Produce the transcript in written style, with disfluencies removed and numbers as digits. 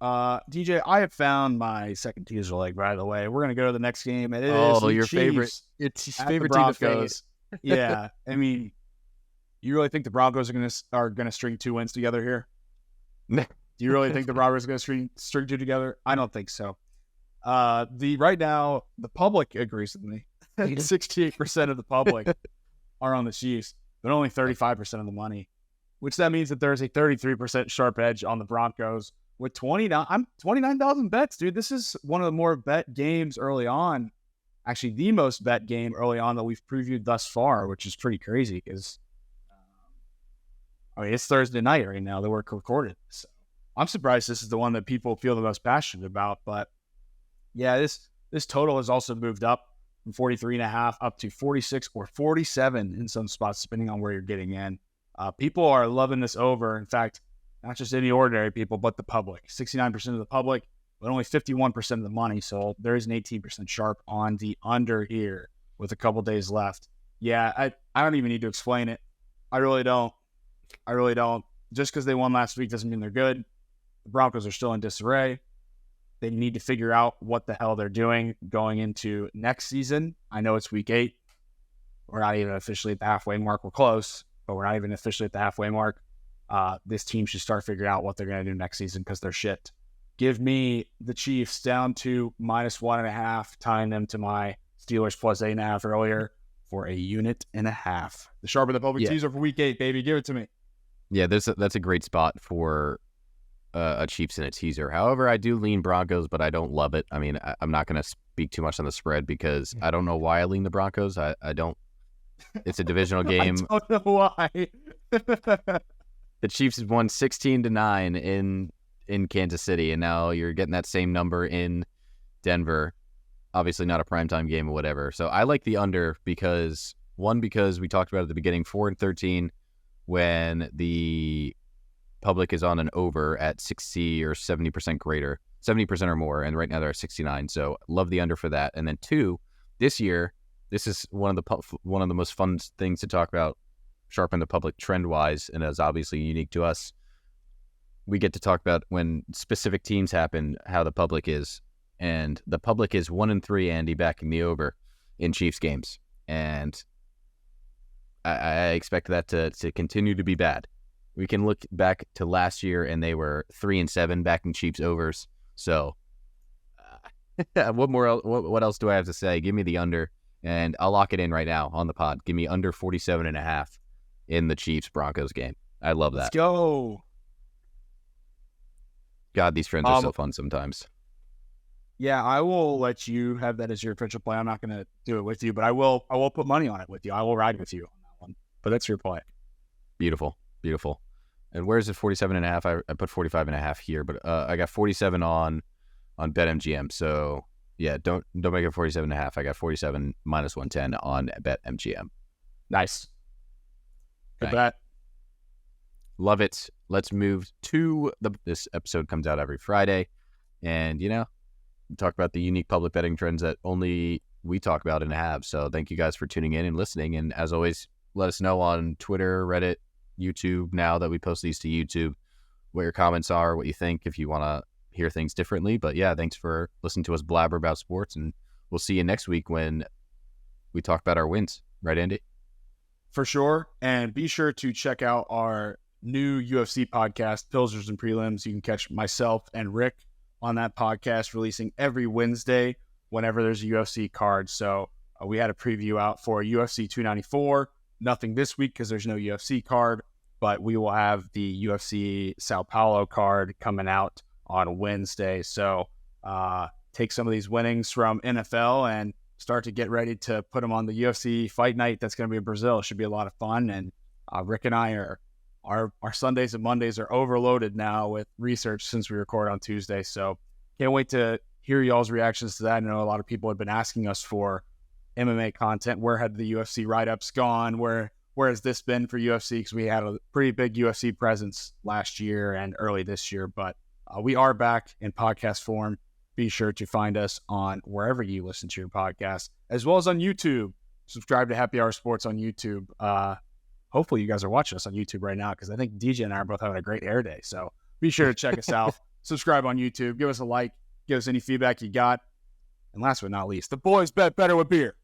DJ, I have found my second teaser leg, by the way. We're going to go to the next game. And it is your Chiefs favorite. It's his at favorite the team to fade. Broncos. Yeah. I mean, you really think the Broncos are going to string 2 wins together here? No. Do you really think the Broncos are going to string 2 together? I don't think so. Right now, the public agrees with me. 68% of the public are on the Chiefs, but only 35% of the money, which that means that there's a 33% sharp edge on the Broncos with 29,000 bets, dude. This is one of the more bet games early on. Actually, the most bet game early on that we've previewed thus far, which is pretty crazy because, it's Thursday night right now that we're recorded. So I'm surprised this is the one that people feel the most passionate about. But yeah, this total has also moved up from 43.5 up to 46 or 47 in some spots, depending on where you're getting in. People are loving this over. In fact, not just any ordinary people, but the public. 69% of the public, but only 51% of the money. So there is an 18% sharp on the under here with a couple days left. Yeah, I don't even need to explain it. I really don't. Just because they won last week doesn't mean they're good. The Broncos are still in disarray. They need to figure out what the hell they're doing going into next season. I know it's week 8. We're not even officially at the halfway mark. We're close, but we're not even officially at the halfway mark. This team should start figuring out what they're going to do next season because they're shit. Give me the Chiefs down to -1.5, tying them to my Steelers plus 8.5 earlier for a 1.5. The Sharpen the Public teaser for week 8, baby. Give it to me. Yeah, that's a great spot for a Chiefs in a teaser. However, I do lean Broncos, but I don't love it. I mean, I'm not going to speak too much on the spread because I don't know why I lean the Broncos. I don't. It's a divisional game. I don't know why. The Chiefs have won 16-9 in Kansas City, and now you're getting that same number in Denver. Obviously not a primetime game or whatever. So I like the under because we talked about at the beginning, 4-13 when the public is on an over at 60 or 70% greater, 70% or more, and right now they're at 69. So love the under for that. And then 2, this year, this is one of the most fun things to talk about, Sharpen the Public trend-wise, and is obviously unique to us. We get to talk about when specific teams happen, how the public is. And the public is 1-3, Andy, backing the over in Chiefs games. And I expect that to continue to be bad. We can look back to last year, and they were 3-7 backing Chiefs overs. So what else do I have to say? Give me the under, and I'll lock it in right now on the pod. Give me under 47.5 in the Chiefs-Broncos game. I love that. Let's go. God, these trends are so fun sometimes. Yeah, I will let you have that as your official play. I'm not going to do it with you, but I will put money on it with you. I will ride with you on that one. But that's your play. Beautiful. And where's it 47.5? I put 45.5 here, but I got 47 on BetMGM. So yeah, don't make it 47.5. I got 47 -110 on BetMGM. Nice. Good bet. Love it. Let's move to this episode comes out every Friday, and we talk about the unique public betting trends that only we talk about and have. So thank you guys for tuning in and listening. And as always, let us know on Twitter, Reddit, YouTube, now that we post these to YouTube, what your comments are, what you think, if you want to hear things differently. But yeah, thanks for listening to us blabber about sports, and we'll see you next week when we talk about our wins. Right, Andy? For sure. And be sure to check out our new UFC podcast, Pilsners and Prelims. You can catch myself and Rick on that podcast, releasing every Wednesday whenever there's a UFC card. So we had a preview out for UFC 294. Nothing this week because there's no UFC card, but we will have the UFC Sao Paulo card coming out on Wednesday. So take some of these winnings from NFL and start to get ready to put them on the UFC fight night that's going to be in Brazil. It should be a lot of fun. And Rick and I our Sundays and Mondays are overloaded now with research since we record on Tuesday. So can't wait to hear y'all's reactions to that. I know a lot of people have been asking us for MMA content. Where had the UFC write-ups gone? Where has this been for UFC? Because we had a pretty big UFC presence last year and early this year. But we are back in podcast form. Be sure to find us on wherever you listen to your podcast, as well as on YouTube. Subscribe to Happy Hour Sports on YouTube. Hopefully you guys are watching us on YouTube right now because I think DJ and I are both having a great hair day. So be sure to check us out. subscribe on YouTube, give us a like, give us any feedback you got. And last but not least, the boys bet better with beer.